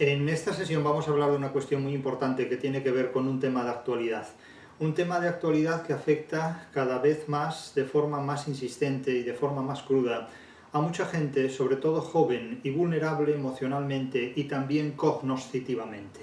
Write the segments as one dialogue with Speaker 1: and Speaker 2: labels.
Speaker 1: En esta sesión vamos a hablar de una cuestión muy importante que tiene que ver con un tema de actualidad. Un tema de actualidad que afecta cada vez más, de forma más insistente y de forma más cruda, a mucha gente, sobre todo joven y vulnerable emocionalmente y también cognoscitivamente.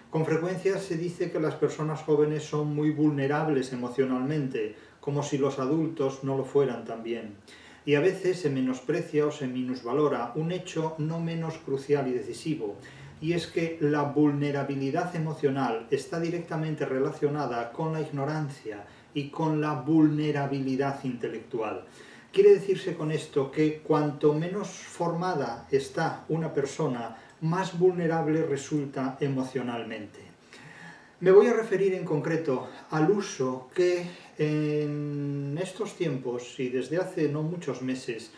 Speaker 1: Con frecuencia se dice que las personas jóvenes son muy vulnerables emocionalmente, como si los adultos no lo fueran también. Y a veces se menosprecia o se minusvalora un hecho no menos crucial y decisivo, y es que la vulnerabilidad emocional está directamente relacionada con la ignorancia y con la vulnerabilidad intelectual. Quiere decirse con esto que cuanto menos formada está una persona, más vulnerable resulta emocionalmente. Me voy a referir en concreto al uso que en estos tiempos y desde hace no muchos meses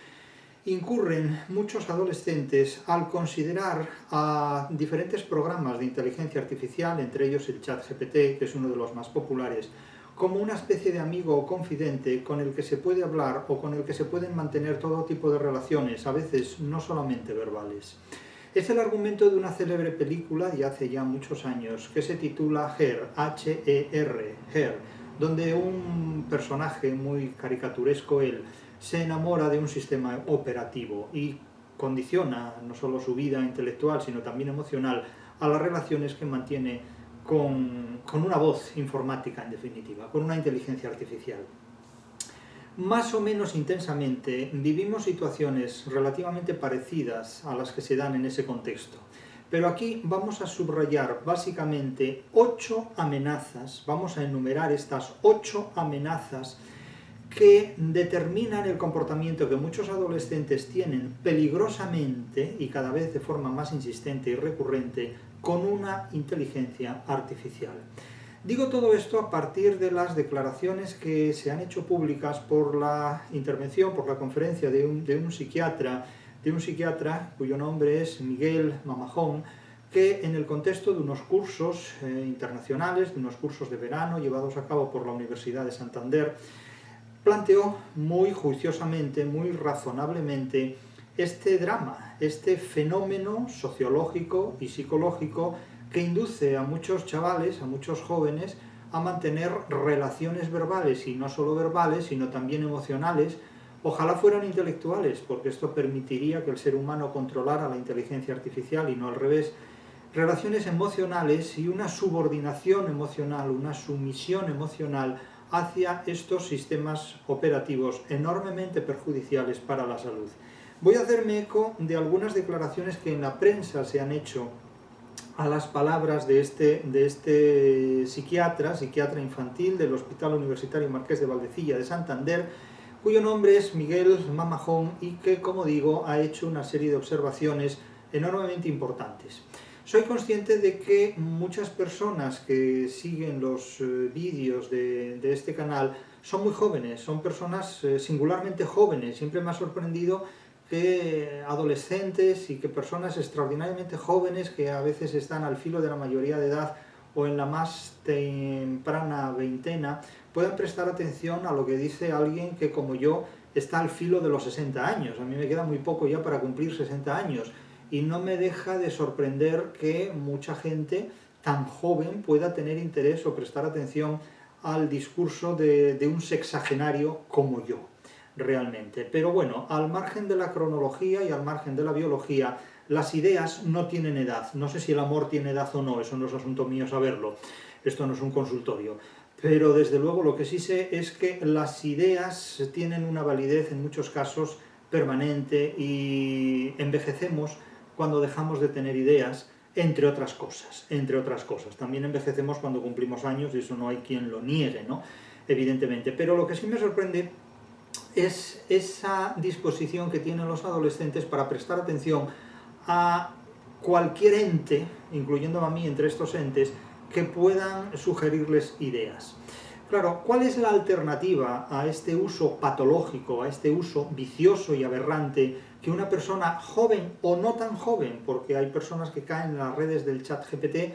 Speaker 1: incurren muchos adolescentes al considerar a diferentes programas de inteligencia artificial, entre ellos el ChatGPT, que es uno de los más populares, como una especie de amigo o confidente con el que se puede hablar o con el que se pueden mantener todo tipo de relaciones, a veces no solamente verbales. Es el argumento de una célebre película de hace ya muchos años que se titula Her, H-E-R, Her, donde un personaje muy caricaturesco, él, se enamora de un sistema operativo y condiciona no solo su vida intelectual, sino también emocional, a las relaciones que mantiene con una voz informática, en definitiva, con una inteligencia artificial. Más o menos intensamente vivimos situaciones relativamente parecidas a las que se dan en ese contexto. Pero aquí vamos a subrayar básicamente 8 amenazas, vamos a enumerar estas 8 amenazas que determinan el comportamiento que muchos adolescentes tienen peligrosamente y cada vez de forma más insistente y recurrente con una inteligencia artificial. Digo todo esto a partir de las declaraciones que se han hecho públicas por la intervención, por la conferencia de un psiquiatra cuyo nombre es Miguel Mamajón, que en el contexto de unos cursos internacionales, de unos cursos de verano llevados a cabo por la Universidad de Santander, planteó muy juiciosamente, muy razonablemente, este drama, este fenómeno sociológico y psicológico que induce a muchos chavales, a muchos jóvenes, a mantener relaciones verbales, y no solo verbales, sino también emocionales. Ojalá fueran intelectuales, porque esto permitiría que el ser humano controlara la inteligencia artificial y no al revés. Relaciones emocionales y una subordinación emocional, una sumisión emocional hacia estos sistemas operativos enormemente perjudiciales para la salud. Voy a hacerme eco de algunas declaraciones que en la prensa se han hecho a las palabras de este psiquiatra infantil del Hospital Universitario Marqués de Valdecilla de Santander, cuyo nombre es Miguel Mamajón y que, como digo, ha hecho una serie de observaciones enormemente importantes. Soy consciente de que muchas personas que siguen los vídeos de este canal son muy jóvenes, son personas singularmente jóvenes. Siempre me ha sorprendido que adolescentes y que personas extraordinariamente jóvenes que a veces están al filo de la mayoría de edad o en la más temprana veintena puedan prestar atención a lo que dice alguien que, como yo, está al filo de los 60 años. A mí me queda muy poco ya para cumplir 60 años. Y no me deja de sorprender que mucha gente tan joven pueda tener interés o prestar atención al discurso de un sexagenario como yo, realmente. Pero bueno, al margen de la cronología y al margen de la biología, las ideas no tienen edad. No sé si el amor tiene edad o no, eso no es asunto mío saberlo. Esto no es un consultorio. Pero desde luego lo que sí sé es que las ideas tienen una validez en muchos casos permanente y envejecemos cuando dejamos de tener ideas, entre otras cosas. También envejecemos cuando cumplimos años y eso no hay quien lo niegue, ¿no? Evidentemente. Pero lo que sí me sorprende es esa disposición que tienen los adolescentes para prestar atención a cualquier ente, incluyendo a mí entre estos entes, que puedan sugerirles ideas. Claro, ¿cuál es la alternativa a este uso patológico, a este uso vicioso y aberrante que una persona joven o no tan joven, porque hay personas que caen en las redes del ChatGPT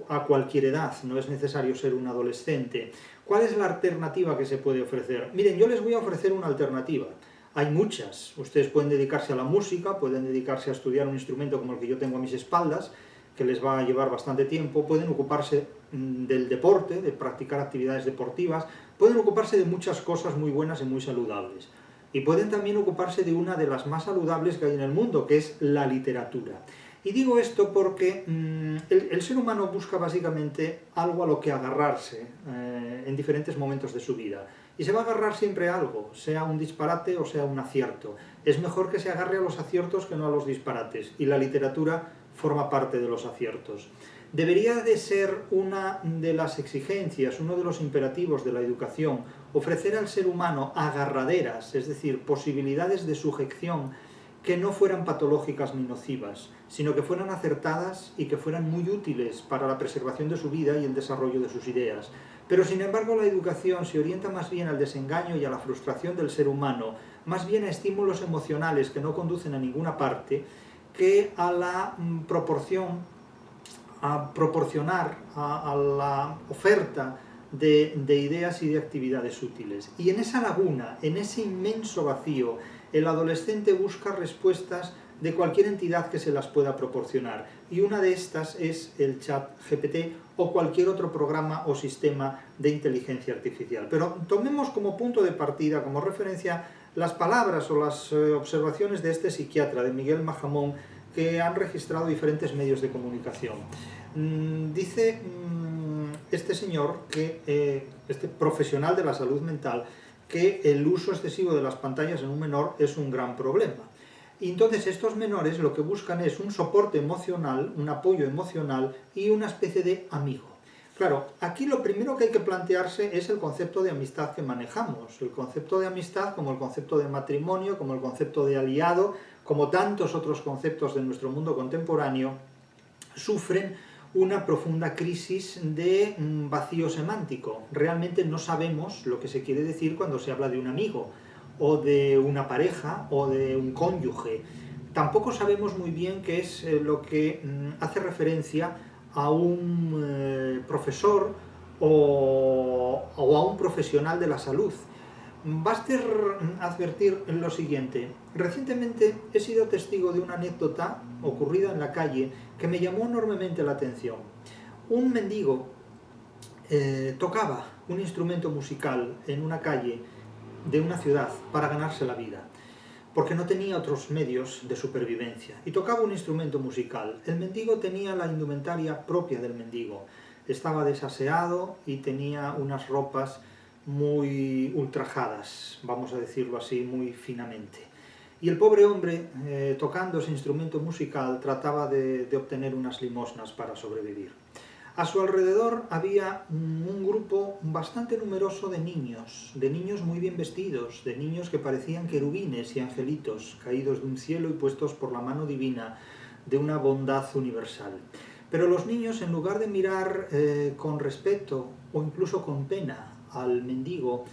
Speaker 1: a cualquier edad, no es necesario ser un adolescente? ¿Cuál es la alternativa que se puede ofrecer? Miren, yo les voy a ofrecer una alternativa. Hay muchas. Ustedes pueden dedicarse a la música, pueden dedicarse a estudiar un instrumento como el que yo tengo a mis espaldas, que les va a llevar bastante tiempo, pueden ocuparse del deporte, de practicar actividades deportivas, pueden ocuparse de muchas cosas muy buenas y muy saludables. Y pueden también ocuparse de una de las más saludables que hay en el mundo, que es la literatura. Y digo esto porque el ser humano busca básicamente algo a lo que agarrarse en diferentes momentos de su vida. Y se va a agarrar siempre a algo, sea un disparate o sea un acierto. Es mejor que se agarre a los aciertos que no a los disparates. Y la literatura forma parte de los aciertos. Debería de ser una de las exigencias, uno de los imperativos de la educación, ofrecer al ser humano agarraderas, es decir, posibilidades de sujeción que no fueran patológicas ni nocivas, sino que fueran acertadas y que fueran muy útiles para la preservación de su vida y el desarrollo de sus ideas. Pero sin embargo la educación se orienta más bien al desengaño y a la frustración del ser humano, más bien a estímulos emocionales que no conducen a ninguna parte, que a la proporcionar a la oferta de ideas y de actividades útiles. Y en esa laguna, en ese inmenso vacío, el adolescente busca respuestas de cualquier entidad que se las pueda proporcionar. Y una de estas es el ChatGPT o cualquier otro programa o sistema de inteligencia artificial. Pero tomemos como punto de partida, como referencia, las palabras o las observaciones de este psiquiatra, de Miguel Mahamón, que han registrado diferentes medios de comunicación. Dice este señor, este profesional de la salud mental, que el uso excesivo de las pantallas en un menor es un gran problema. Y entonces estos menores lo que buscan es un soporte emocional, un apoyo emocional y una especie de amigo. Claro, aquí lo primero que hay que plantearse es el concepto de amistad que manejamos. El concepto de amistad, como el concepto de matrimonio, como el concepto de aliado, como tantos otros conceptos de nuestro mundo contemporáneo, sufren una profunda crisis de vacío semántico. Realmente no sabemos lo que se quiere decir cuando se habla de un amigo, o de una pareja, o de un cónyuge. Tampoco sabemos muy bien qué es lo que hace referencia a un profesor o a un profesional de la salud. Baste advertir lo siguiente. Recientemente he sido testigo de una anécdota ocurrida en la calle que me llamó enormemente la atención. Un mendigo tocaba un instrumento musical en una calle de una ciudad para ganarse la vida, porque no tenía otros medios de supervivencia, y tocaba un instrumento musical. El mendigo tenía la indumentaria propia del mendigo, estaba desaseado y tenía unas ropas muy ultrajadas, vamos a decirlo así, muy finamente. Y el pobre hombre, tocando ese instrumento musical, trataba de obtener unas limosnas para sobrevivir. A su alrededor había un grupo bastante numeroso de niños muy bien vestidos, de niños que parecían querubines y angelitos, caídos de un cielo y puestos por la mano divina de una bondad universal. Pero los niños, en lugar de mirar con respeto o incluso con pena al mendigo,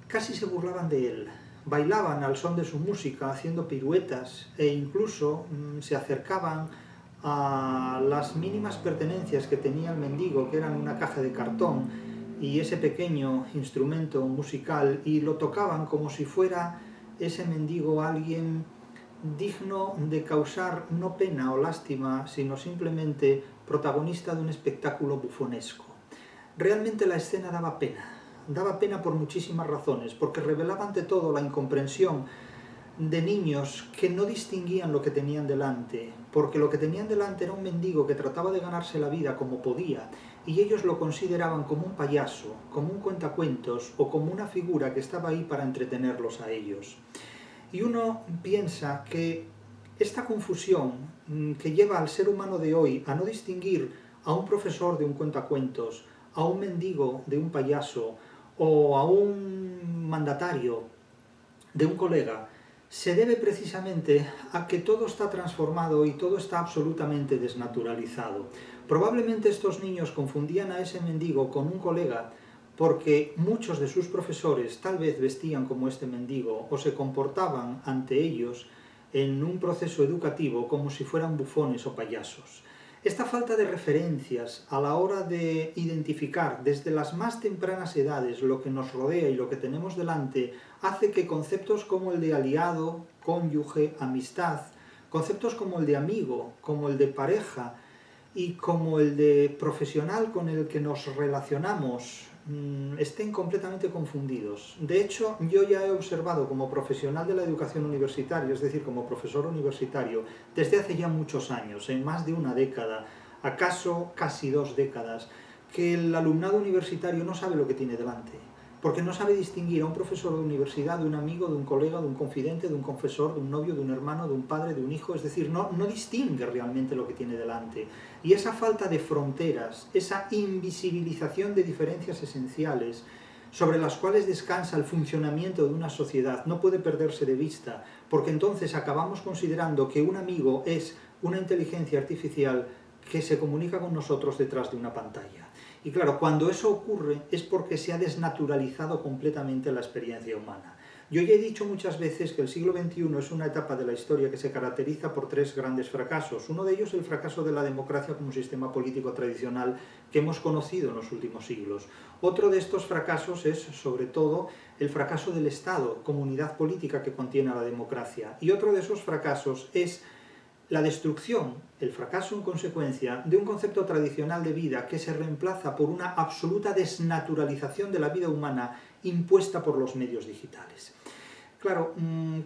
Speaker 1: casi se burlaban de él. Bailaban al son de su música, haciendo piruetas, e incluso se acercaban a las mínimas pertenencias que tenía el mendigo, que eran una caja de cartón y ese pequeño instrumento musical, y lo tocaban como si fuera ese mendigo alguien digno de causar no pena o lástima, sino simplemente protagonista de un espectáculo bufonesco. Realmente la escena daba pena por muchísimas razones, porque revelaba ante todo la incomprensión de niños que no distinguían lo que tenían delante, porque lo que tenían delante era un mendigo que trataba de ganarse la vida como podía, y ellos lo consideraban como un payaso, como un cuentacuentos o como una figura que estaba ahí para entretenerlos a ellos. Y uno piensa que esta confusión que lleva al ser humano de hoy a no distinguir a un profesor de un cuentacuentos, a un mendigo de un payaso o a un mandatario de un colega, se debe precisamente a que todo está transformado y todo está absolutamente desnaturalizado. Probablemente estos niños confundían a ese mendigo con un colega porque muchos de sus profesores tal vez vestían como este mendigo o se comportaban ante ellos en un proceso educativo como si fueran bufones o payasos. Esta falta de referencias a la hora de identificar desde las más tempranas edades lo que nos rodea y lo que tenemos delante hace que conceptos como el de aliado, cónyuge, amistad, conceptos como el de amigo, como el de pareja, y como el de profesional con el que nos relacionamos estén completamente confundidos. De hecho, yo ya he observado como profesional de la educación universitaria, es decir, como profesor universitario, desde hace ya muchos años, en más de una década, acaso casi 2 décadas, que el alumnado universitario no sabe lo que tiene delante, porque no sabe distinguir a un profesor de universidad, de un amigo, de un colega, de un confidente, de un confesor, de un novio, de un hermano, de un padre, de un hijo, es decir, no distingue realmente lo que tiene delante. Y esa falta de fronteras, esa invisibilización de diferencias esenciales sobre las cuales descansa el funcionamiento de una sociedad no puede perderse de vista, porque entonces acabamos considerando que un amigo es una inteligencia artificial que se comunica con nosotros detrás de una pantalla. Y claro, cuando eso ocurre es porque se ha desnaturalizado completamente la experiencia humana. Yo ya he dicho muchas veces que el siglo XXI es una etapa de la historia que se caracteriza por 3 grandes fracasos. Uno de ellos el fracaso de la democracia como sistema político tradicional que hemos conocido en los últimos siglos. Otro de estos fracasos es, sobre todo, el fracaso del Estado, comunidad política que contiene a la democracia. Y otro de esos fracasos es la destrucción, el fracaso en consecuencia, de un concepto tradicional de vida que se reemplaza por una absoluta desnaturalización de la vida humana impuesta por los medios digitales. Claro,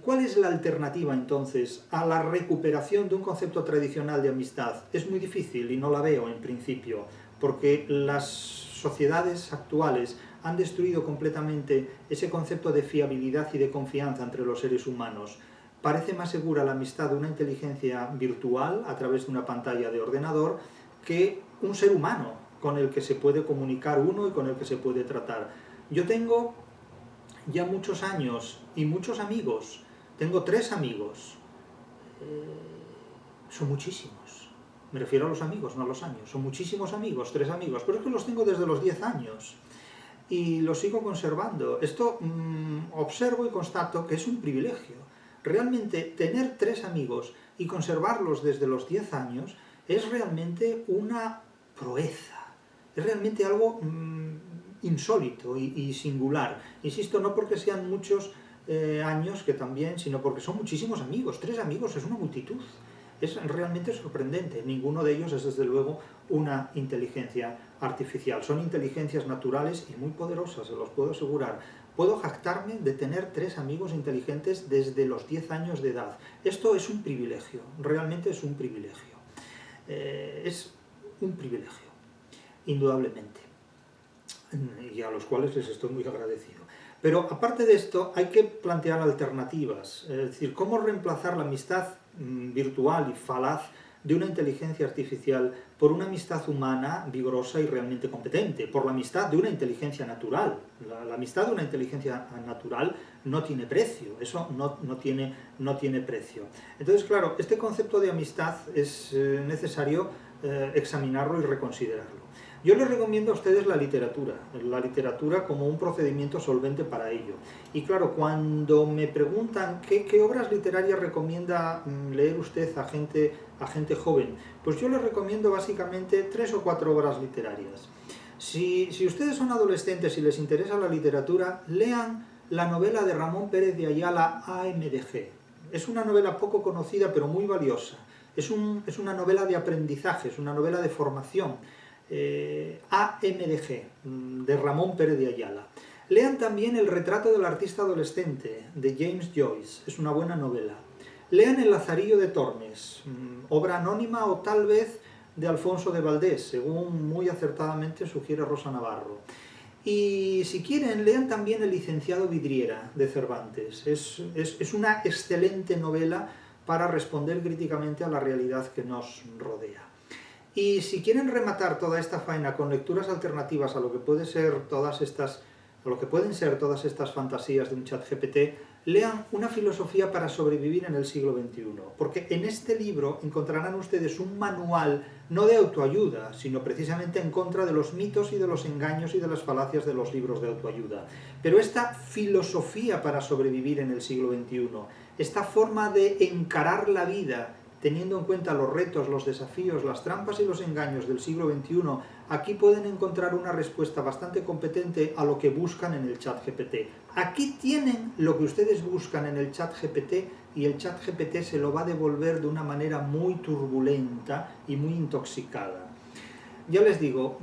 Speaker 1: ¿cuál es la alternativa entonces a la recuperación de un concepto tradicional de amistad? Es muy difícil y no la veo en principio, porque las sociedades actuales han destruido completamente ese concepto de fiabilidad y de confianza entre los seres humanos. Parece más segura la amistad de una inteligencia virtual a través de una pantalla de ordenador que un ser humano con el que se puede comunicar uno y con el que se puede tratar. Yo tengo ya muchos años y muchos amigos. Tengo 3 amigos. Son muchísimos. Me refiero a los amigos, no a los años. Son muchísimos amigos, 3 amigos. Pero es que los tengo desde los 10 años. Y los sigo conservando. Esto observo y constato que es un privilegio. Realmente tener 3 amigos y conservarlos desde los 10 años es realmente una proeza, es realmente algo insólito y singular. Insisto, no porque sean muchos años, que también, sino porque son muchísimos amigos. 3 amigos es una multitud, es realmente sorprendente. Ninguno de ellos es desde luego una inteligencia artificial, son inteligencias naturales y muy poderosas, se los puedo asegurar. Puedo jactarme de tener 3 amigos inteligentes desde los 10 años de edad. Esto es un privilegio, realmente es un privilegio. Es un privilegio, indudablemente, y a los cuales les estoy muy agradecido. Pero aparte de esto, hay que plantear alternativas, es decir, cómo reemplazar la amistad virtual y falaz de una inteligencia artificial por una amistad humana vigorosa y realmente competente, por la amistad de una inteligencia natural. La amistad de una inteligencia natural no tiene precio, eso no tiene precio. Entonces, claro, este concepto de amistad es necesario examinarlo y reconsiderarlo. Yo les recomiendo a ustedes la literatura como un procedimiento solvente para ello. Y claro, cuando me preguntan qué obras literarias recomienda leer usted a gente joven, pues yo les recomiendo básicamente 3 o 4 obras literarias. Si ustedes son adolescentes y les interesa la literatura, lean la novela de Ramón Pérez de Ayala, AMDG. Es una novela poco conocida pero muy valiosa. Es una novela de aprendizaje, es una novela de formación. AMDG, de Ramón Pérez de Ayala. Lean también El retrato del artista adolescente, de James Joyce, es una buena novela. Lean El Lazarillo de Tormes, obra anónima o tal vez de Alfonso de Valdés, según muy acertadamente sugiere Rosa Navarro. Y si quieren, lean también El licenciado Vidriera, de Cervantes. Es una excelente novela para responder críticamente a la realidad que nos rodea. Y si quieren rematar toda esta faena con lecturas alternativas a lo que pueden ser todas estas fantasías de un ChatGPT, lean Una filosofía para sobrevivir en el siglo XXI, porque en este libro encontrarán ustedes un manual no de autoayuda, sino precisamente en contra de los mitos y de los engaños y de las falacias de los libros de autoayuda. Pero esta filosofía para sobrevivir en el siglo XXI, esta forma de encarar la vida teniendo en cuenta los retos, los desafíos, las trampas y los engaños del siglo XXI, aquí pueden encontrar una respuesta bastante competente a lo que buscan en el ChatGPT. Aquí tienen lo que ustedes buscan en el ChatGPT y el ChatGPT se lo va a devolver de una manera muy turbulenta y muy intoxicada. Ya les digo,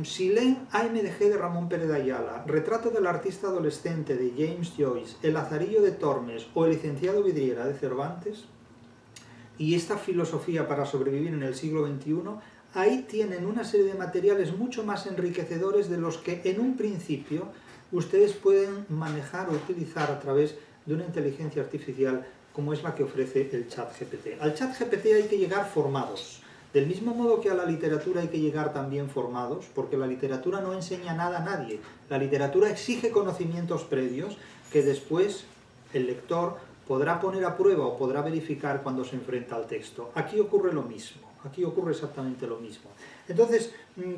Speaker 1: si leen AMDG de Ramón Pérez de Ayala, Retrato del artista adolescente de James Joyce, El Lazarillo de Tormes o El licenciado Vidriera de Cervantes, y esta filosofía para sobrevivir en el siglo XXI, ahí tienen una serie de materiales mucho más enriquecedores de los que en un principio ustedes pueden manejar o utilizar a través de una inteligencia artificial como es la que ofrece el ChatGPT. Al ChatGPT hay que llegar formados. Del mismo modo que a la literatura hay que llegar también formados, porque la literatura no enseña nada a nadie. La literatura exige conocimientos previos que después el lector podrá poner a prueba o podrá verificar cuando se enfrenta al texto. Aquí ocurre lo mismo, aquí ocurre exactamente lo mismo. Entonces,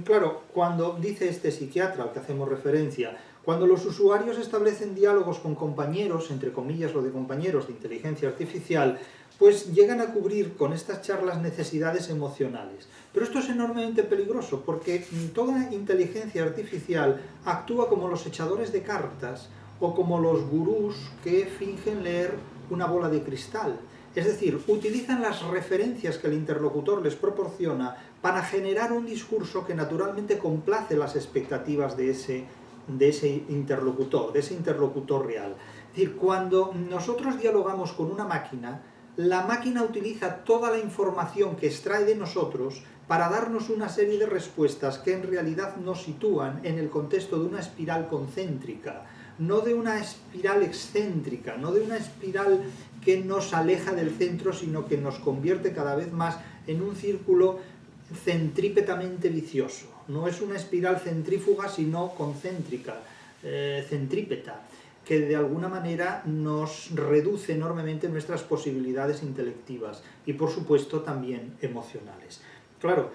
Speaker 1: claro, cuando dice este psiquiatra al que hacemos referencia, cuando los usuarios establecen diálogos con compañeros, entre comillas lo de compañeros de inteligencia artificial, pues llegan a cubrir con estas charlas necesidades emocionales. Pero esto es enormemente peligroso porque toda inteligencia artificial actúa como los echadores de cartas o como los gurús que fingen leer una bola de cristal. Es decir, utilizan las referencias que el interlocutor les proporciona para generar un discurso que naturalmente complace las expectativas de ese interlocutor real. Es decir, cuando nosotros dialogamos con una máquina, la máquina utiliza toda la información que extrae de nosotros para darnos una serie de respuestas que en realidad nos sitúan en el contexto de una espiral concéntrica, no de una espiral excéntrica, no de una espiral que nos aleja del centro, sino que nos convierte cada vez más en un círculo centrípetamente vicioso. No es una espiral centrífuga, sino concéntrica, centrípeta, que de alguna manera nos reduce enormemente nuestras posibilidades intelectivas y por supuesto también emocionales. Claro,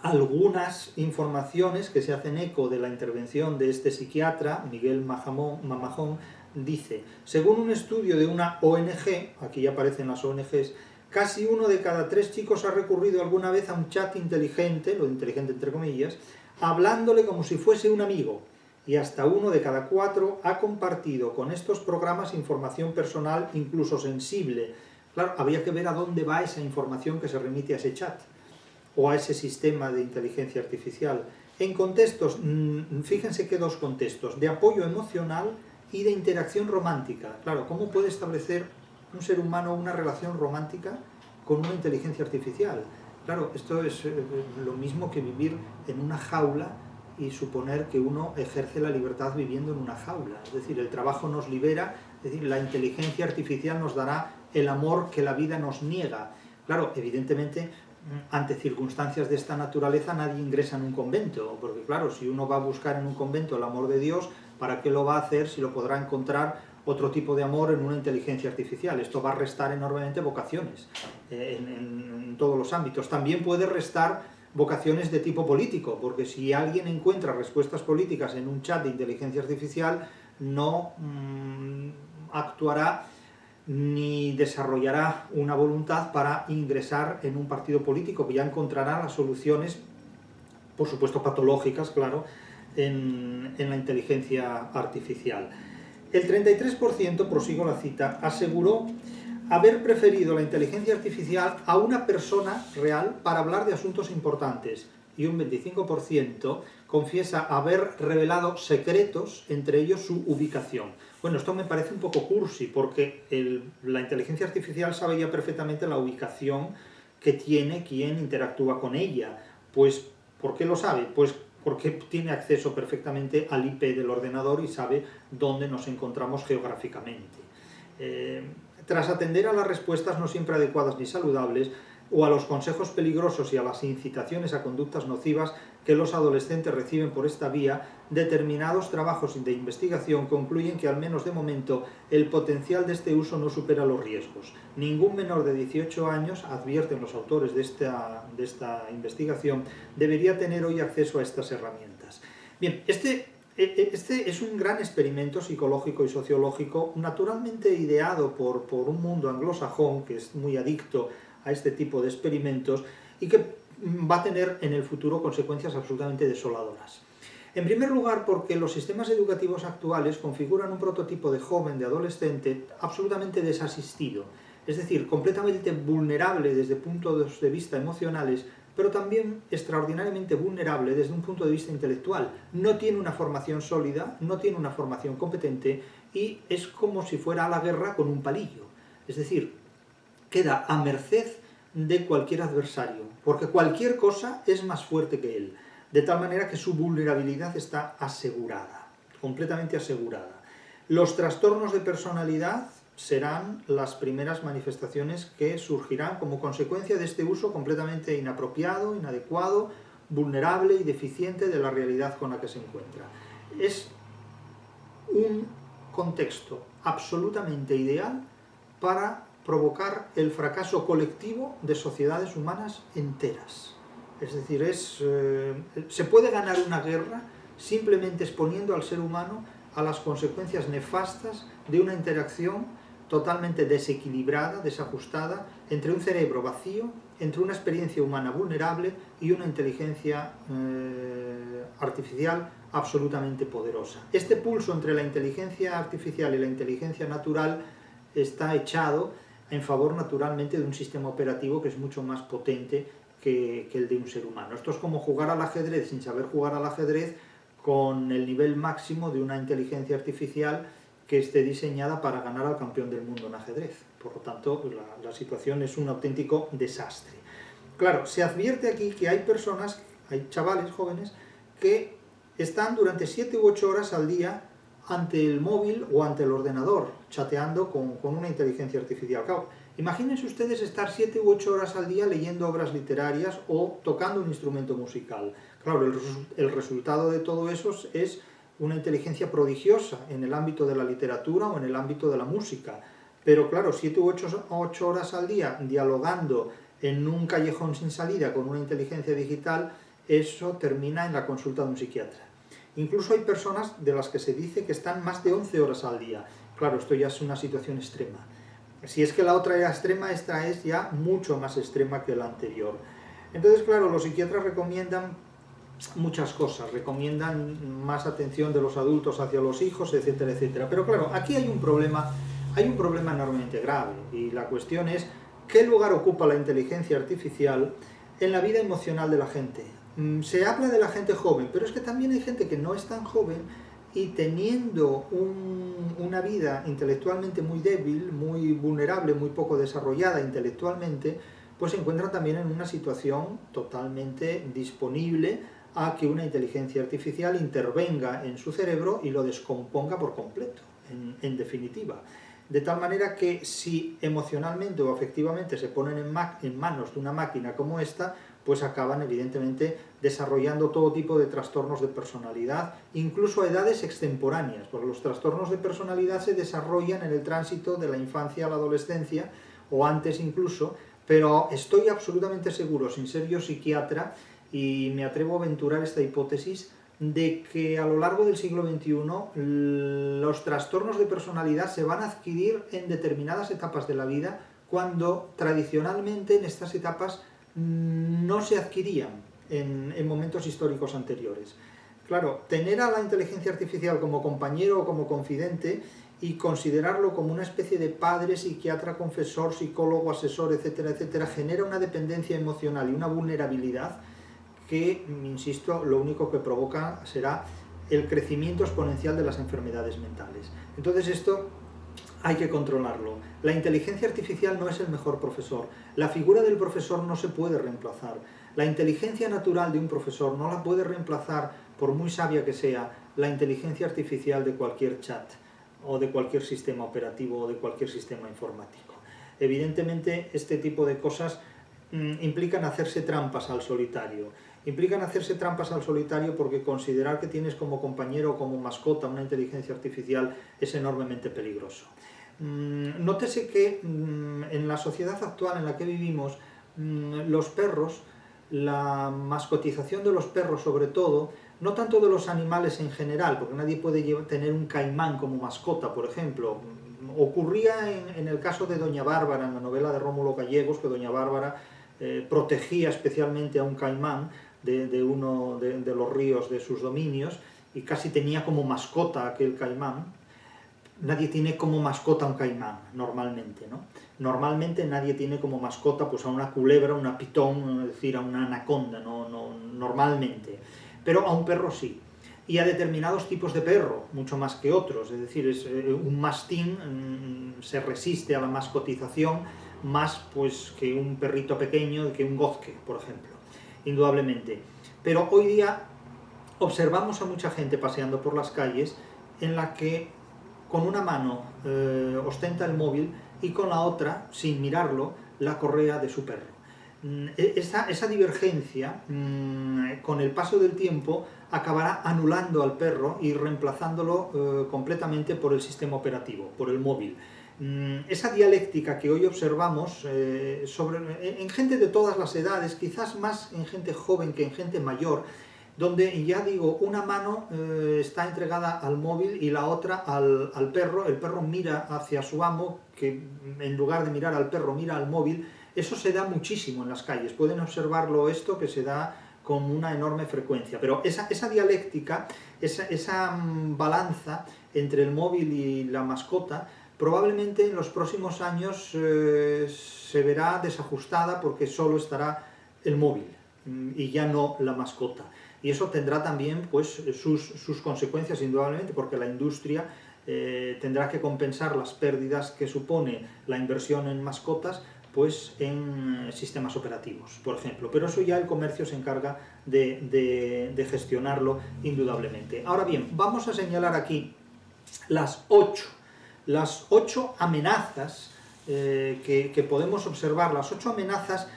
Speaker 1: algunas informaciones que se hacen eco de la intervención de este psiquiatra, Miguel Mamajón, dice, según un estudio de una ONG, aquí ya aparecen las ONGs, casi 1 de cada 3 chicos ha recurrido alguna vez a un chat inteligente, lo inteligente entre comillas, hablándole como si fuese un amigo. Y hasta 1 de cada 4 ha compartido con estos programas información personal, incluso sensible. Claro, habría que ver a dónde va esa información que se remite a ese chat o a ese sistema de inteligencia artificial. En contextos, fíjense que 2 contextos, de apoyo emocional y de interacción romántica. Claro, ¿cómo puede establecer un ser humano una relación romántica con una inteligencia artificial? Claro, esto es lo mismo que vivir en una jaula y suponer que uno ejerce la libertad viviendo en una jaula. Es decir, el trabajo nos libera, es decir, la inteligencia artificial nos dará el amor que la vida nos niega. Claro, evidentemente, ante circunstancias de esta naturaleza nadie ingresa en un convento, porque claro, si uno va a buscar en un convento el amor de Dios, ¿para qué lo va a hacer si lo podrá encontrar otro tipo de amor en una inteligencia artificial? Esto va a restar enormemente vocaciones en todos los ámbitos. También puede restar vocaciones de tipo político, porque si alguien encuentra respuestas políticas en un chat de inteligencia artificial, no actuará ni desarrollará una voluntad para ingresar en un partido político, que ya encontrará las soluciones, por supuesto patológicas, claro, en la inteligencia artificial. El 33%, prosigo la cita, aseguró haber preferido la inteligencia artificial a una persona real para hablar de asuntos importantes, y un 25% confiesa haber revelado secretos, entre ellos su ubicación. Bueno, esto me parece un poco cursi, porque la inteligencia artificial sabe ya perfectamente la ubicación que tiene quien interactúa con ella. Pues, ¿por qué lo sabe? Pues porque tiene acceso perfectamente al IP del ordenador y sabe dónde nos encontramos geográficamente. Tras atender a las respuestas no siempre adecuadas ni saludables, o a los consejos peligrosos y a las incitaciones a conductas nocivas que los adolescentes reciben por esta vía, determinados trabajos de investigación concluyen que, al menos de momento, el potencial de este uso no supera los riesgos. Ningún menor de 18 años, advierten los autores de esta investigación, debería tener hoy acceso a estas herramientas. Bien, este Este es un gran experimento psicológico y sociológico, naturalmente ideado por un mundo anglosajón que es muy adicto a este tipo de experimentos y que va a tener en el futuro consecuencias absolutamente desoladoras. En primer lugar, porque los sistemas educativos actuales configuran un prototipo de joven, de adolescente, absolutamente desasistido, es decir, completamente vulnerable desde puntos de vista emocionales, pero también extraordinariamente vulnerable desde un punto de vista intelectual. No tiene una formación sólida, no tiene una formación competente y es como si fuera a la guerra con un palillo. Es decir, queda a merced de cualquier adversario, porque cualquier cosa es más fuerte que él, de tal manera que su vulnerabilidad está asegurada, completamente asegurada. Los trastornos de personalidad serán las primeras manifestaciones que surgirán como consecuencia de este uso completamente inapropiado, inadecuado, vulnerable y deficiente de la realidad con la que se encuentra. Es un contexto absolutamente ideal para provocar el fracaso colectivo de sociedades humanas enteras. Es decir, se puede ganar una guerra simplemente exponiendo al ser humano a las consecuencias nefastas de una interacción totalmente desequilibrada, desajustada, entre un cerebro vacío, entre una experiencia humana vulnerable y una inteligencia artificial absolutamente poderosa. Este pulso entre la inteligencia artificial y la inteligencia natural está echado en favor naturalmente de un sistema operativo que es mucho más potente que el de un ser humano. Esto es como jugar al ajedrez sin saber jugar al ajedrez con el nivel máximo de una inteligencia artificial que esté diseñada para ganar al campeón del mundo en ajedrez. Por lo tanto, la situación es un auténtico desastre. Claro, se advierte aquí que hay personas, hay chavales jóvenes, que están durante 7 u 8 horas al día ante el móvil o ante el ordenador, chateando con una inteligencia artificial. Claro, imagínense ustedes estar 7 u 8 horas al día leyendo obras literarias o tocando un instrumento musical. Claro, el resultado de todo eso es una inteligencia prodigiosa en el ámbito de la literatura o en el ámbito de la música. Pero claro, 7 u 8 horas al día dialogando en un callejón sin salida con una inteligencia digital, eso termina en la consulta de un psiquiatra. Incluso hay personas de las que se dice que están más de 11 horas al día. Claro, esto ya es una situación extrema. Si es que la otra era extrema, esta es ya mucho más extrema que la anterior. Entonces, claro, los psiquiatras recomiendan muchas cosas, recomiendan más atención de los adultos hacia los hijos, etcétera, etcétera. Pero claro, aquí hay un problema enormemente grave y la cuestión es ¿qué lugar ocupa la inteligencia artificial en la vida emocional de la gente? Se habla de la gente joven, pero es que también hay gente que no es tan joven y teniendo una vida intelectualmente muy débil, muy vulnerable, muy poco desarrollada intelectualmente, pues se encuentran también en una situación totalmente disponible a que una inteligencia artificial intervenga en su cerebro y lo descomponga por completo, en definitiva. De tal manera que si emocionalmente o afectivamente se ponen en manos de una máquina como esta, pues acaban evidentemente desarrollando todo tipo de trastornos de personalidad, incluso a edades extemporáneas, porque los trastornos de personalidad se desarrollan en el tránsito de la infancia a la adolescencia, o antes incluso, pero estoy absolutamente seguro, sin ser yo psiquiatra, y me atrevo a aventurar esta hipótesis, de que a lo largo del siglo XXI los trastornos de personalidad se van a adquirir en determinadas etapas de la vida, cuando tradicionalmente en estas etapas no se adquirían en momentos históricos anteriores. Claro, tener a la inteligencia artificial como compañero o como confidente y considerarlo como una especie de padre, psiquiatra, confesor, psicólogo, asesor, etcétera, etcétera, genera una dependencia emocional y una vulnerabilidad que, insisto, lo único que provoca será el crecimiento exponencial de las enfermedades mentales. Entonces esto hay que controlarlo. La inteligencia artificial no es el mejor profesor. La figura del profesor no se puede reemplazar. La inteligencia natural de un profesor no la puede reemplazar, por muy sabia que sea, la inteligencia artificial de cualquier chat o de cualquier sistema operativo o de cualquier sistema informático. Evidentemente, este tipo de cosas implican hacerse trampas al solitario. Implican hacerse trampas al solitario porque considerar que tienes como compañero o como mascota una inteligencia artificial es enormemente peligroso. Nótese que en la sociedad actual en la que vivimos, los perros la mascotización de los perros sobre todo, no tanto de los animales en general, porque nadie puede tener un caimán como mascota, por ejemplo. Ocurría en el caso de Doña Bárbara, en la novela de Rómulo Gallegos, que Doña Bárbara protegía especialmente a un caimán de uno de los ríos de sus dominios, y casi tenía como mascota aquel caimán. Nadie tiene como mascota un caimán, normalmente, ¿no? Normalmente nadie tiene como mascota pues, a una culebra, una pitón, es decir, a una anaconda, normalmente. Pero a un perro sí. Y a determinados tipos de perro, mucho más que otros. Es decir, un mastín se resiste a la mascotización más pues, que un perrito pequeño, que un gozque, por ejemplo, indudablemente. Pero hoy día observamos a mucha gente paseando por las calles en la que con una mano ostenta el móvil y con la otra, sin mirarlo, la correa de su perro. Esa divergencia, con el paso del tiempo, acabará anulando al perro y reemplazándolo completamente por el sistema operativo, por el móvil. Esa dialéctica que hoy observamos en gente de todas las edades, quizás más en gente joven que en gente mayor, donde, ya digo, una mano está entregada al móvil y la otra al perro. El perro mira hacia su amo, que en lugar de mirar al perro mira al móvil. Eso se da muchísimo en las calles, pueden observarlo esto, que se da con una enorme frecuencia. Pero esa dialéctica, esa balanza entre el móvil y la mascota, probablemente en los próximos años se verá desajustada, porque solo estará el móvil y ya no la mascota. Y eso tendrá también pues, sus consecuencias, indudablemente, porque la industria tendrá que compensar las pérdidas que supone la inversión en mascotas pues, en sistemas operativos, por ejemplo. Pero eso ya el comercio se encarga de gestionarlo, indudablemente. Ahora bien, vamos a señalar aquí las ocho amenazas que podemos observar, las 8 amenazas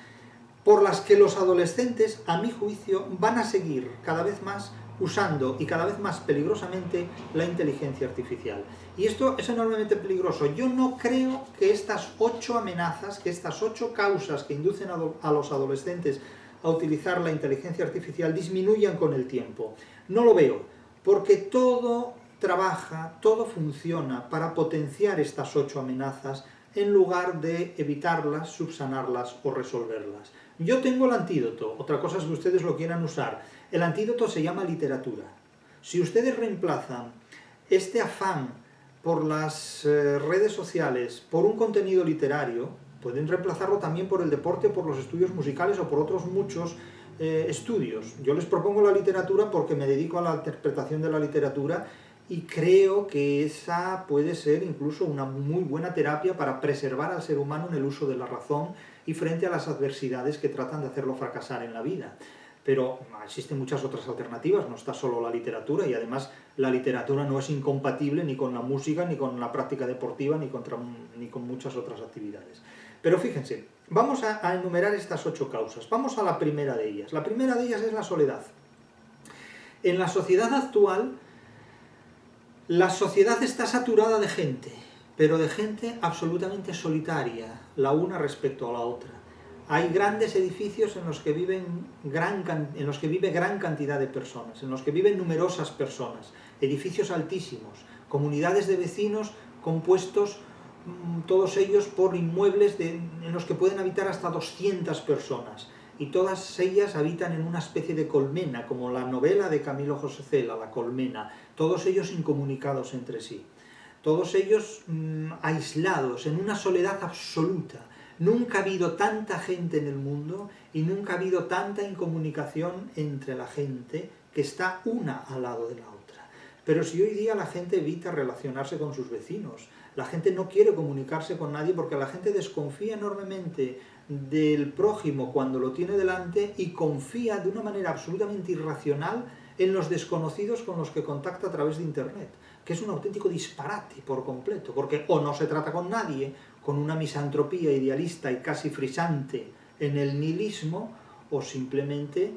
Speaker 1: por las que los adolescentes, a mi juicio, van a seguir cada vez más usando y cada vez más peligrosamente la inteligencia artificial. Y esto es enormemente peligroso. Yo no creo que estas 8 amenazas, que estas 8 causas que inducen a los adolescentes a utilizar la inteligencia artificial disminuyan con el tiempo. No lo veo, porque todo trabaja, todo funciona para potenciar estas 8 amenazas en lugar de evitarlas, subsanarlas o resolverlas. Yo tengo el antídoto, otra cosa es que ustedes lo quieran usar. El antídoto se llama literatura. Si ustedes reemplazan este afán por las redes sociales, por un contenido literario, pueden reemplazarlo también por el deporte, por los estudios musicales o por otros muchos estudios. Yo les propongo la literatura porque me dedico a la interpretación de la literatura y creo que esa puede ser incluso una muy buena terapia para preservar al ser humano en el uso de la razón y frente a las adversidades que tratan de hacerlo fracasar en la vida. Pero existen muchas otras alternativas, no está solo la literatura, y además la literatura no es incompatible ni con la música, ni con la práctica deportiva, ni con muchas otras actividades. Pero fíjense, vamos a enumerar estas 8 causas. Vamos a la primera de ellas. La primera de ellas es la soledad. En la sociedad actual, la sociedad está saturada de gente, pero de gente absolutamente solitaria, la una respecto a la otra. Hay grandes edificios en los que vive gran cantidad de personas, en los que viven numerosas personas, edificios altísimos, comunidades de vecinos compuestos todos ellos por inmuebles en los que pueden habitar hasta 200 personas. Y todas ellas habitan en una especie de colmena, como la novela de Camilo José Cela, La colmena, todos ellos incomunicados entre sí, todos ellos aislados, en una soledad absoluta. Nunca ha habido tanta gente en el mundo y nunca ha habido tanta incomunicación entre la gente que está una al lado de la otra. Pero si hoy día la gente evita relacionarse con sus vecinos, la gente no quiere comunicarse con nadie porque la gente desconfía enormemente del prójimo cuando lo tiene delante y confía de una manera absolutamente irracional en los desconocidos con los que contacta a través de Internet, que es un auténtico disparate por completo, porque o no se trata con nadie, con una misantropía idealista y casi frisante en el nihilismo, o simplemente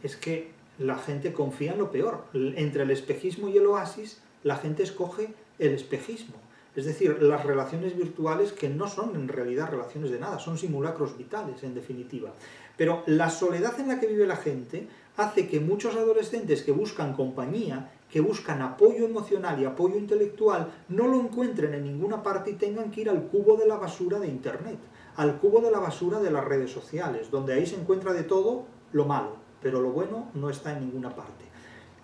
Speaker 1: es que la gente confía en lo peor. Entre el espejismo y el oasis, la gente escoge el espejismo. Es decir, las relaciones virtuales que no son en realidad relaciones de nada, son simulacros vitales, en definitiva. Pero la soledad en la que vive la gente hace que muchos adolescentes que buscan compañía, que buscan apoyo emocional y apoyo intelectual, no lo encuentren en ninguna parte y tengan que ir al cubo de la basura de Internet, al cubo de la basura de las redes sociales, donde ahí se encuentra de todo lo malo, pero lo bueno no está en ninguna parte.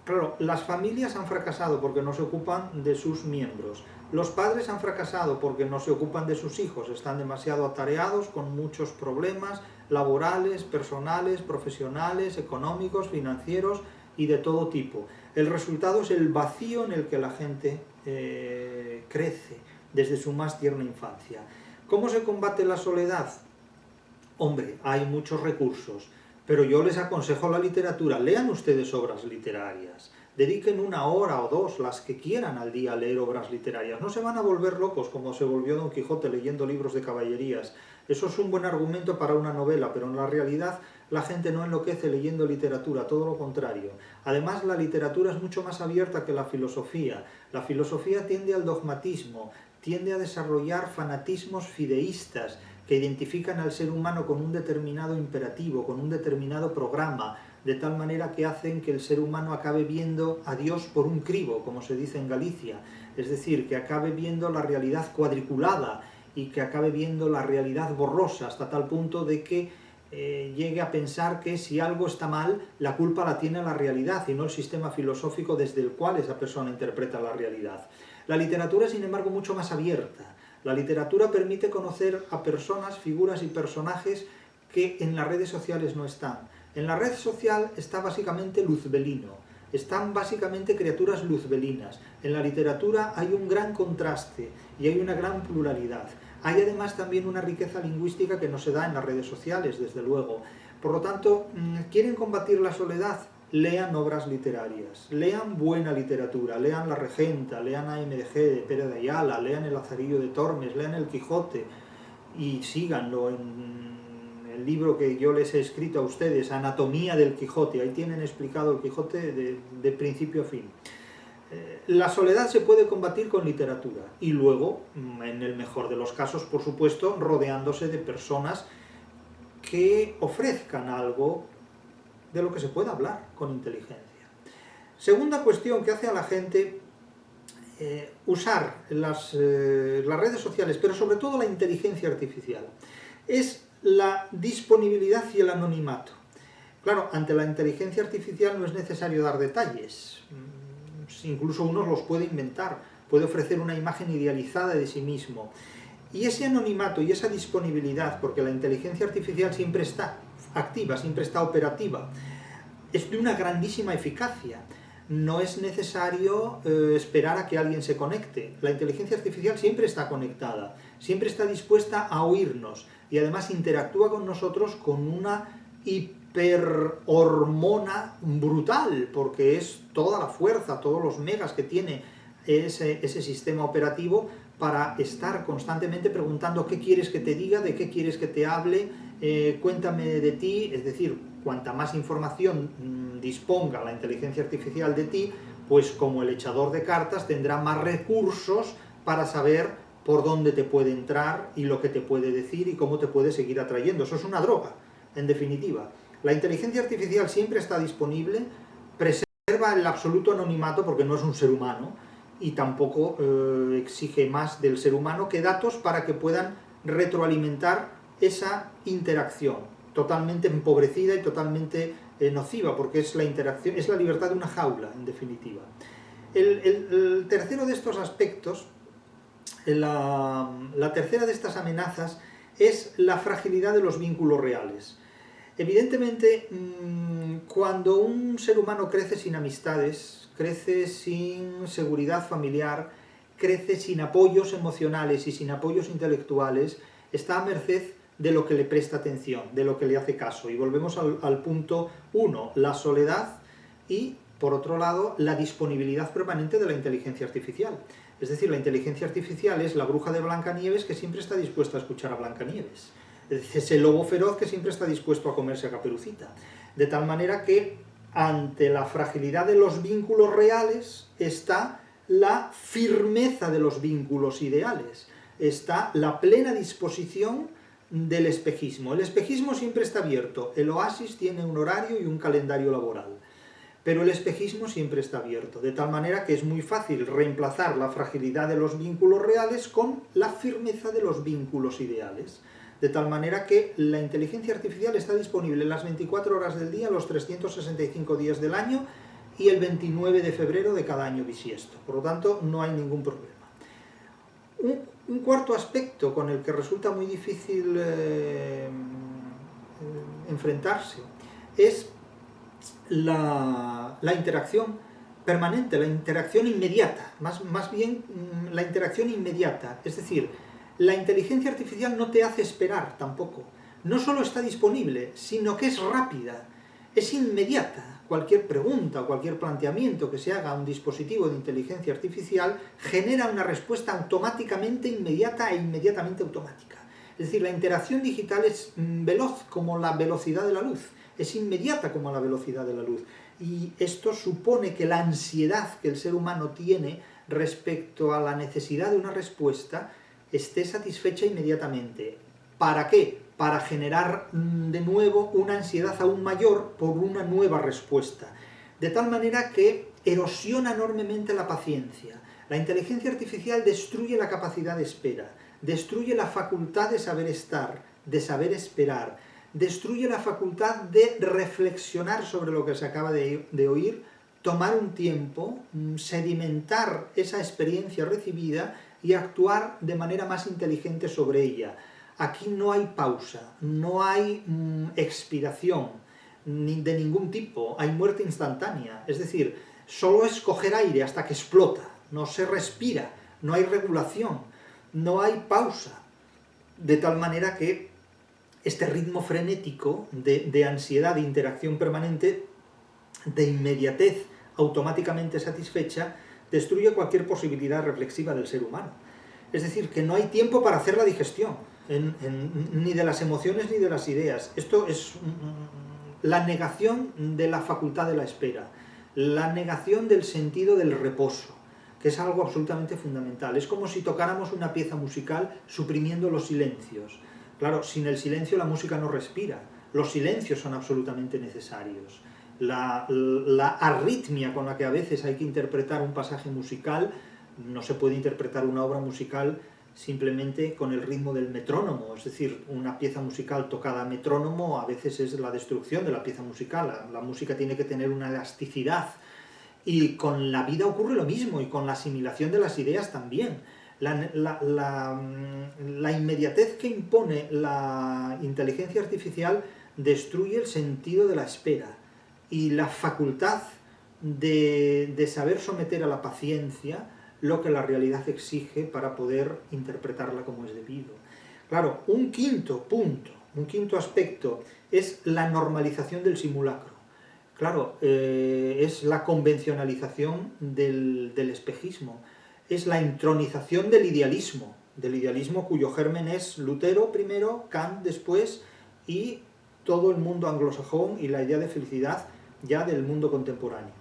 Speaker 1: Claro, las familias han fracasado porque no se ocupan de sus miembros. Los padres han fracasado porque no se ocupan de sus hijos, están demasiado atareados con muchos problemas laborales, personales, profesionales, económicos, financieros y de todo tipo. El resultado es el vacío en el que la gente crece desde su más tierna infancia. ¿Cómo se combate la soledad? Hombre, hay muchos recursos. Pero yo les aconsejo la literatura. Lean ustedes obras literarias. Dediquen 1 hora o 2, las que quieran al día, a leer obras literarias. No se van a volver locos como se volvió Don Quijote leyendo libros de caballerías. Eso es un buen argumento para una novela, pero en la realidad la gente no enloquece leyendo literatura, todo lo contrario. Además, la literatura es mucho más abierta que la filosofía. La filosofía tiende al dogmatismo, tiende a desarrollar fanatismos fideístas, que identifican al ser humano con un determinado imperativo, con un determinado programa, de tal manera que hacen que el ser humano acabe viendo a Dios por un cribo, como se dice en Galicia, es decir, que acabe viendo la realidad cuadriculada y que acabe viendo la realidad borrosa, hasta tal punto de que llegue a pensar que si algo está mal, la culpa la tiene la realidad y no el sistema filosófico desde el cual esa persona interpreta la realidad. La literatura, sin embargo, mucho más abierta. La literatura permite conocer a personas, figuras y personajes que en las redes sociales no están. En la red social está básicamente luzbelino, están básicamente criaturas luzbelinas. En la literatura hay un gran contraste y hay una gran pluralidad. Hay además también una riqueza lingüística que no se da en las redes sociales, desde luego. Por lo tanto, ¿quieren combatir la soledad? Lean obras literarias, lean buena literatura, lean La Regenta, lean a M. de Pere de Ayala, lean El Lazarillo de Tormes, lean El Quijote y síganlo en el libro que yo les he escrito a ustedes, Anatomía del Quijote, ahí tienen explicado el Quijote de principio a fin. La soledad se puede combatir con literatura y luego, en el mejor de los casos, por supuesto, rodeándose de personas que ofrezcan algo de lo que se pueda hablar con inteligencia. Segunda cuestión que hace a la gente usar las redes sociales, pero sobre todo la inteligencia artificial, es la disponibilidad y el anonimato. Claro, ante la inteligencia artificial no es necesario dar detalles, incluso uno los puede inventar, puede ofrecer una imagen idealizada de sí mismo. Y ese anonimato y esa disponibilidad, porque la inteligencia artificial siempre está activa, siempre está operativa, es de una grandísima eficacia. No es necesario esperar a que alguien se conecte. La inteligencia artificial siempre está conectada, siempre está dispuesta a oírnos y además interactúa con nosotros con una hiperhormona brutal, porque es toda la fuerza, todos los megas que tiene ese sistema operativo para estar constantemente preguntando qué quieres que te diga, de qué quieres que te hable, cuéntame de ti. Es decir, cuanta más información disponga la inteligencia artificial de ti, pues como el echador de cartas tendrá más recursos para saber por dónde te puede entrar y lo que te puede decir y cómo te puede seguir atrayendo. Eso es una droga, en definitiva. La inteligencia artificial siempre está disponible, preserva el absoluto anonimato porque no es un ser humano y tampoco exige más del ser humano que datos para que puedan retroalimentar esa interacción totalmente empobrecida y totalmente nociva, porque es la interacción, es la libertad de una jaula, en definitiva. El tercero de estos aspectos, la tercera de estas amenazas, es la fragilidad de los vínculos reales. Evidentemente, cuando un ser humano crece sin amistades, crece sin seguridad familiar, crece sin apoyos emocionales y sin apoyos intelectuales, está a merced de lo que le presta atención, de lo que le hace caso. Y volvemos al punto 1, la soledad y, por otro lado, la disponibilidad permanente de la inteligencia artificial. Es decir, la inteligencia artificial es la bruja de Blancanieves que siempre está dispuesta a escuchar a Blancanieves. Es el lobo feroz que siempre está dispuesto a comerse a Caperucita. De tal manera que, ante la fragilidad de los vínculos reales, está la firmeza de los vínculos ideales. Está la plena disposición del espejismo. El espejismo siempre está abierto, el oasis tiene un horario y un calendario laboral, pero el espejismo siempre está abierto, de tal manera que es muy fácil reemplazar la fragilidad de los vínculos reales con la firmeza de los vínculos ideales. De tal manera que la inteligencia artificial está disponible las 24 horas del día, los 365 días del año y el 29 de febrero de cada año bisiesto. Por lo tanto, no hay ningún problema. Un cuarto aspecto con el que resulta muy difícil enfrentarse es la interacción permanente, la interacción inmediata, más bien la interacción inmediata. Es decir, la inteligencia artificial no te hace esperar tampoco. No solo está disponible, sino que es rápida, es inmediata. Cualquier pregunta o cualquier planteamiento que se haga a un dispositivo de inteligencia artificial genera una respuesta automáticamente inmediata e inmediatamente automática. Es decir, la interacción digital es veloz como la velocidad de la luz, es inmediata como la velocidad de la luz. Y esto supone que la ansiedad que el ser humano tiene respecto a la necesidad de una respuesta esté satisfecha inmediatamente. ¿Para qué? Para generar de nuevo una ansiedad aún mayor por una nueva respuesta. De tal manera que erosiona enormemente la paciencia. La inteligencia artificial destruye la capacidad de espera, destruye la facultad de saber estar, de saber esperar, destruye la facultad de reflexionar sobre lo que se acaba de oír, tomar un tiempo, sedimentar esa experiencia recibida y actuar de manera más inteligente sobre ella. Aquí no hay pausa, no hay expiración de ningún tipo, hay muerte instantánea. Es decir, solo es coger aire hasta que explota, no se respira, no hay regulación, no hay pausa. De tal manera que este ritmo frenético de ansiedad, de interacción permanente, de inmediatez automáticamente satisfecha, destruye cualquier posibilidad reflexiva del ser humano. Es decir, que no hay tiempo para hacer la digestión, ni de las emociones ni de las ideas. Esto es la negación de la facultad de la espera, la negación del sentido del reposo, que es algo absolutamente fundamental. Es como si tocáramos una pieza musical suprimiendo los silencios. Claro, sin el silencio la música no respira. Los silencios son absolutamente necesarios. La arritmia con la que a veces hay que interpretar un pasaje musical, no se puede interpretar una obra musical simplemente con el ritmo del metrónomo. Es decir, una pieza musical tocada a metrónomo a veces es la destrucción de la pieza musical. La música tiene que tener una elasticidad. Y con la vida ocurre lo mismo, y con la asimilación de las ideas también. La inmediatez que impone la inteligencia artificial destruye el sentido de la espera y la facultad de saber someter a la paciencia lo que la realidad exige para poder interpretarla como es debido. Claro, un quinto punto, un quinto aspecto es la normalización del simulacro. Claro, es la convencionalización del espejismo, es la entronización del idealismo cuyo germen es Lutero primero, Kant después y todo el mundo anglosajón y la idea de felicidad ya del mundo contemporáneo.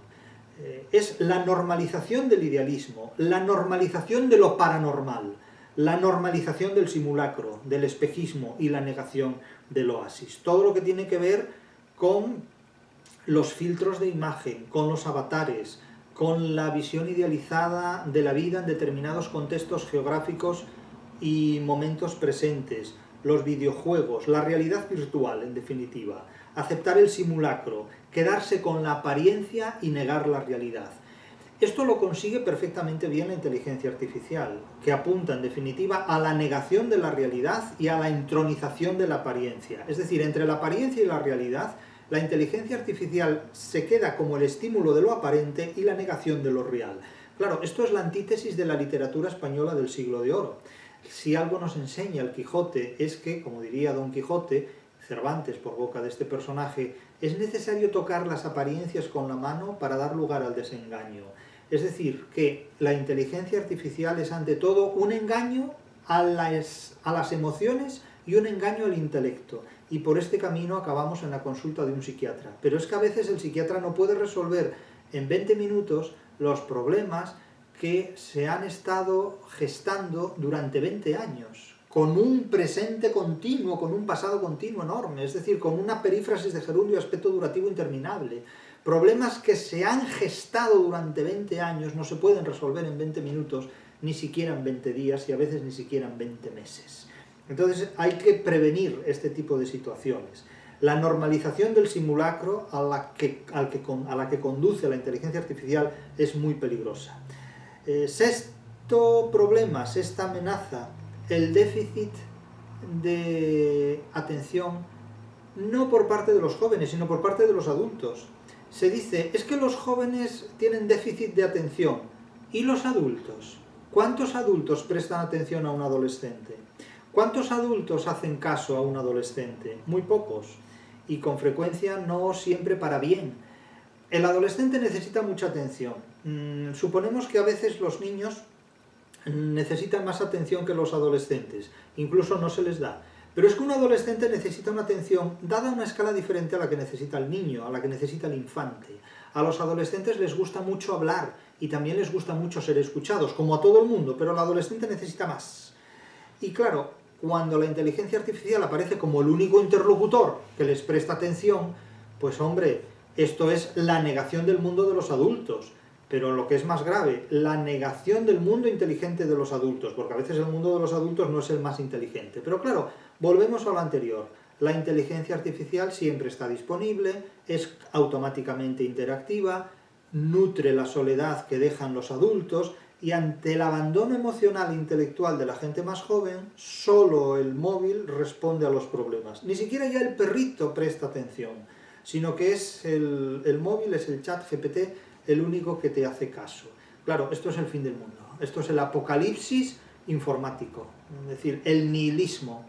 Speaker 1: Es la normalización del idealismo, la normalización de lo paranormal, la normalización del simulacro, del espejismo y la negación del oasis. Todo lo que tiene que ver con los filtros de imagen, con los avatares, con la visión idealizada de la vida en determinados contextos geográficos y momentos presentes, los videojuegos, la realidad virtual, en definitiva, aceptar el simulacro, quedarse con la apariencia y negar la realidad. Esto lo consigue perfectamente bien la inteligencia artificial, que apunta, en definitiva, a la negación de la realidad y a la entronización de la apariencia. Es decir, entre la apariencia y la realidad, la inteligencia artificial se queda como el estímulo de lo aparente y la negación de lo real. Claro, esto es la antítesis de la literatura española del Siglo de Oro. Si algo nos enseña el Quijote es que, como diría Don Quijote, Cervantes por boca de este personaje, es necesario tocar las apariencias con la mano para dar lugar al desengaño. Es decir, que la inteligencia artificial es ante todo un engaño a las emociones y un engaño al intelecto. Y por este camino acabamos en la consulta de un psiquiatra. Pero es que a veces el psiquiatra no puede resolver en 20 minutos los problemas que se han estado gestando durante 20 años. con un presente continuo, con un pasado continuo enorme, es decir, con una perífrasis de gerundio aspecto durativo interminable. Problemas que se han gestado durante 20 años no se pueden resolver en 20 minutos, ni siquiera en 20 días y a veces ni siquiera en 20 meses. Entonces hay que prevenir este tipo de situaciones. La normalización del simulacro a la que conduce la inteligencia artificial es muy peligrosa. Sexto problema, sexta amenaza, el déficit de atención, no por parte de los jóvenes, sino por parte de los adultos. Se dice, es que los jóvenes tienen déficit de atención. ¿Y los adultos? ¿Cuántos adultos prestan atención a un adolescente? ¿Cuántos adultos hacen caso a un adolescente? Muy pocos. Y con frecuencia no siempre para bien. El adolescente necesita mucha atención. Suponemos que a veces los niños necesitan más atención que los adolescentes. Incluso no se les da. Pero es que un adolescente necesita una atención dada a una escala diferente a la que necesita el niño, a la que necesita el infante. A los adolescentes les gusta mucho hablar y también les gusta mucho ser escuchados, como a todo el mundo, pero el adolescente necesita más. Y claro, cuando la inteligencia artificial aparece como el único interlocutor que les presta atención, pues hombre, esto es la negación del mundo de los adultos. Pero lo que es más grave, la negación del mundo inteligente de los adultos, porque a veces el mundo de los adultos no es el más inteligente. Pero claro, volvemos a lo anterior. La inteligencia artificial siempre está disponible, es automáticamente interactiva, nutre la soledad que dejan los adultos y ante el abandono emocional e intelectual de la gente más joven, solo el móvil responde a los problemas. Ni siquiera ya el perrito presta atención, sino que es el móvil, es el chat GPT, el único que te hace caso. Claro, esto es el fin del mundo, esto es el apocalipsis informático, es decir, el nihilismo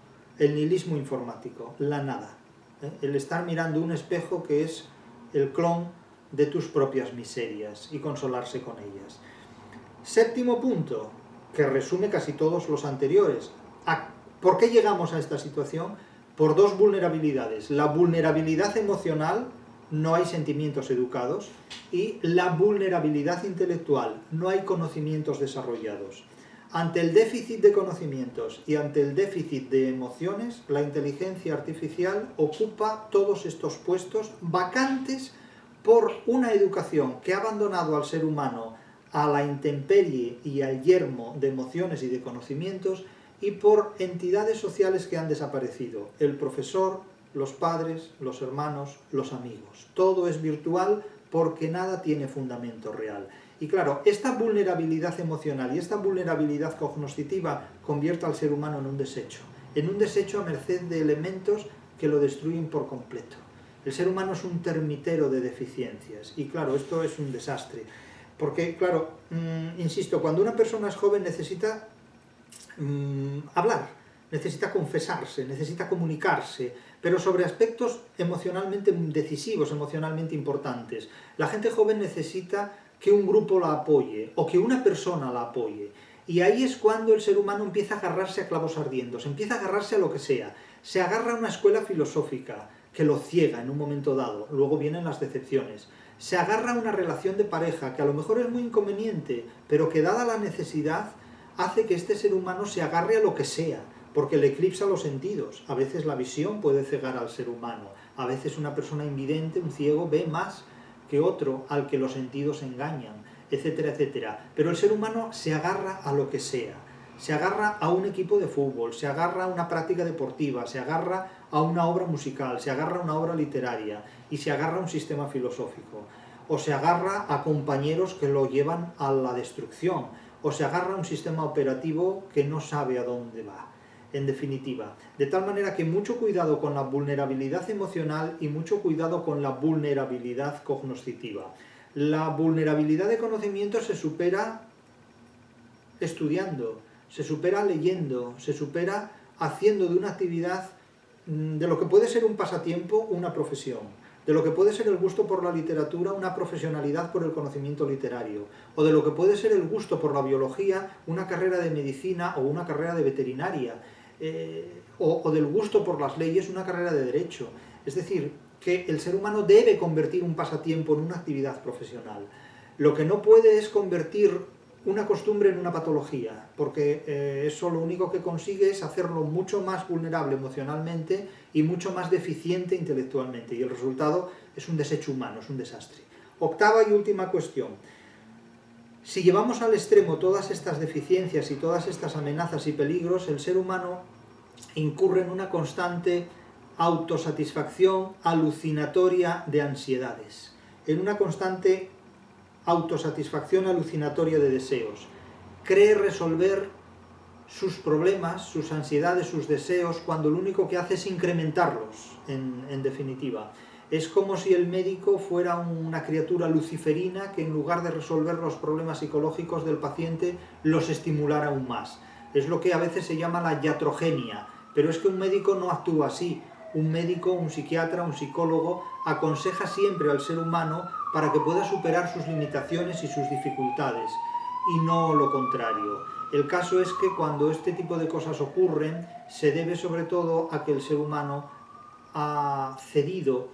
Speaker 1: informático, la nada, el estar mirando un espejo que es el clon de tus propias miserias y consolarse con ellas. Séptimo punto, que resume casi todos los anteriores. ¿Por qué llegamos a esta situación? Por dos vulnerabilidades. La vulnerabilidad emocional, no hay sentimientos educados, y la vulnerabilidad intelectual, no hay conocimientos desarrollados. Ante el déficit de conocimientos y ante el déficit de emociones, la inteligencia artificial ocupa todos estos puestos vacantes por una educación que ha abandonado al ser humano a la intemperie y al yermo de emociones y de conocimientos y por entidades sociales que han desaparecido. El profesor, los padres, los hermanos, los amigos. Todo es virtual porque nada tiene fundamento real. Y claro, esta vulnerabilidad emocional y esta vulnerabilidad cognoscitiva convierte al ser humano en un desecho a merced de elementos que lo destruyen por completo. El ser humano es un termitero de deficiencias y claro, esto es un desastre. Porque claro, insisto, cuando una persona es joven necesita hablar, necesita confesarse, necesita comunicarse, pero sobre aspectos emocionalmente decisivos, emocionalmente importantes. La gente joven necesita que un grupo la apoye o que una persona la apoye. Y ahí es cuando el ser humano empieza a agarrarse a clavos ardientes, empieza a agarrarse a lo que sea. Se agarra a una escuela filosófica que lo ciega en un momento dado, luego vienen las decepciones. Se agarra a una relación de pareja que a lo mejor es muy inconveniente, pero que dada la necesidad hace que este ser humano se agarre a lo que sea, porque le eclipsa los sentidos. A veces la visión puede cegar al ser humano, a veces una persona invidente, un ciego, ve más que otro al que los sentidos engañan, etcétera, etcétera. Pero el ser humano se agarra a lo que sea. Se agarra a un equipo de fútbol, se agarra a una práctica deportiva, se agarra a una obra musical, se agarra a una obra literaria y se agarra a un sistema filosófico. O se agarra a compañeros que lo llevan a la destrucción, o se agarra a un sistema operativo que no sabe a dónde va. En definitiva, de tal manera que mucho cuidado con la vulnerabilidad emocional y mucho cuidado con la vulnerabilidad cognoscitiva. La vulnerabilidad de conocimiento se supera estudiando, se supera leyendo, se supera haciendo de una actividad, de lo que puede ser un pasatiempo, una profesión, de lo que puede ser el gusto por la literatura, una profesionalidad por el conocimiento literario, o de lo que puede ser el gusto por la biología, una carrera de medicina o una carrera de veterinaria, o del gusto por las leyes, una carrera de derecho. Es decir, que el ser humano debe convertir un pasatiempo en una actividad profesional. Lo que no puede es convertir una costumbre en una patología, porque eso lo único que consigue es hacerlo mucho más vulnerable emocionalmente y mucho más deficiente intelectualmente, y el resultado es un desecho humano, es un desastre. Octava y última cuestión. Si llevamos al extremo todas estas deficiencias y todas estas amenazas y peligros, el ser humano incurre en una constante autosatisfacción alucinatoria de ansiedades, en una constante autosatisfacción alucinatoria de deseos. Cree resolver sus problemas, sus ansiedades, sus deseos, cuando lo único que hace es incrementarlos, en definitiva. Es como si el médico fuera una criatura luciferina que en lugar de resolver los problemas psicológicos del paciente, los estimulara aún más. Es lo que a veces se llama la iatrogenia, pero es que un médico no actúa así. Un médico, un psiquiatra, un psicólogo aconseja siempre al ser humano para que pueda superar sus limitaciones y sus dificultades, y no lo contrario. El caso es que cuando este tipo de cosas ocurren, se debe sobre todo a que el ser humano ha cedido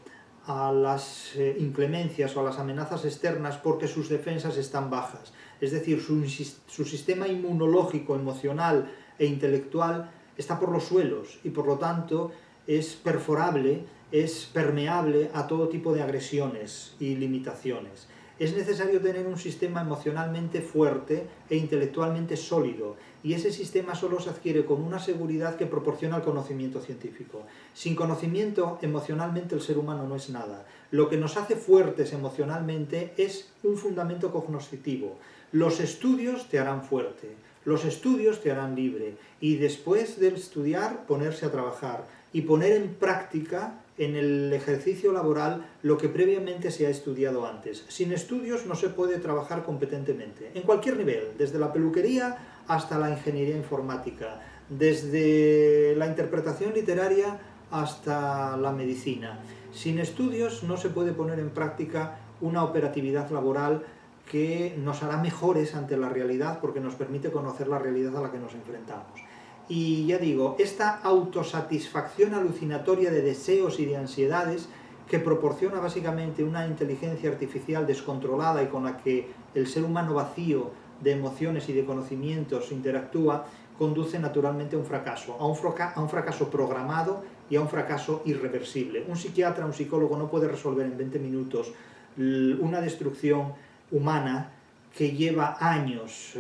Speaker 1: a las inclemencias o a las amenazas externas porque sus defensas están bajas. Es decir, su sistema inmunológico, emocional e intelectual está por los suelos y por lo tanto es perforable, es permeable a todo tipo de agresiones y limitaciones. Es necesario tener un sistema emocionalmente fuerte e intelectualmente sólido, y ese sistema solo se adquiere con una seguridad que proporciona el conocimiento científico. Sin conocimiento, emocionalmente el ser humano no es nada. Lo que nos hace fuertes emocionalmente es un fundamento cognoscitivo. Los estudios te harán fuerte, los estudios te harán libre, y después de estudiar, ponerse a trabajar y poner en práctica en el ejercicio laboral lo que previamente se ha estudiado antes. Sin estudios no se puede trabajar competentemente, en cualquier nivel, desde la peluquería hasta la ingeniería informática, desde la interpretación literaria hasta la medicina. Sin estudios no se puede poner en práctica una operatividad laboral que nos hará mejores ante la realidad, porque nos permite conocer la realidad a la que nos enfrentamos. Y ya digo, esta autosatisfacción alucinatoria de deseos y de ansiedades que proporciona básicamente una inteligencia artificial descontrolada y con la que el ser humano vacío de emociones y de conocimientos interactúa, conduce naturalmente a un fracaso, a un fracaso programado y a un fracaso irreversible. Un psiquiatra, un psicólogo no puede resolver en 20 minutos una destrucción humana que lleva años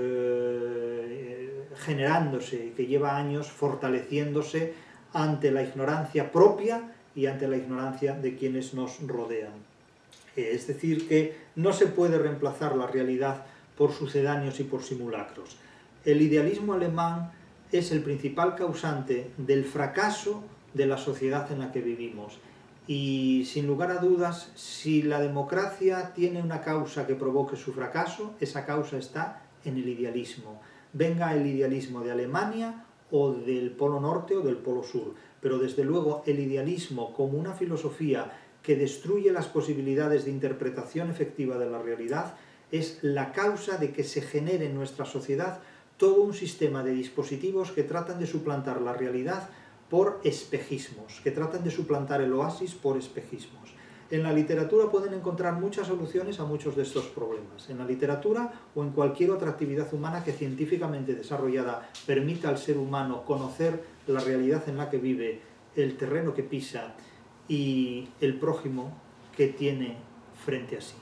Speaker 1: generándose, que lleva años fortaleciéndose ante la ignorancia propia y ante la ignorancia de quienes nos rodean. Es decir, que no se puede reemplazar la realidad por sucedáneos y por simulacros. El idealismo alemán es el principal causante del fracaso de la sociedad en la que vivimos. Y sin lugar a dudas, si la democracia tiene una causa que provoque su fracaso, esa causa está en el idealismo. Venga el idealismo de Alemania o del Polo Norte o del Polo Sur, pero desde luego el idealismo como una filosofía que destruye las posibilidades de interpretación efectiva de la realidad es la causa de que se genere en nuestra sociedad todo un sistema de dispositivos que tratan de suplantar la realidad por espejismos, que tratan de suplantar el oasis por espejismos. En la literatura pueden encontrar muchas soluciones a muchos de estos problemas. En la literatura o en cualquier otra actividad humana que científicamente desarrollada permita al ser humano conocer la realidad en la que vive, el terreno que pisa y el prójimo que tiene frente a sí.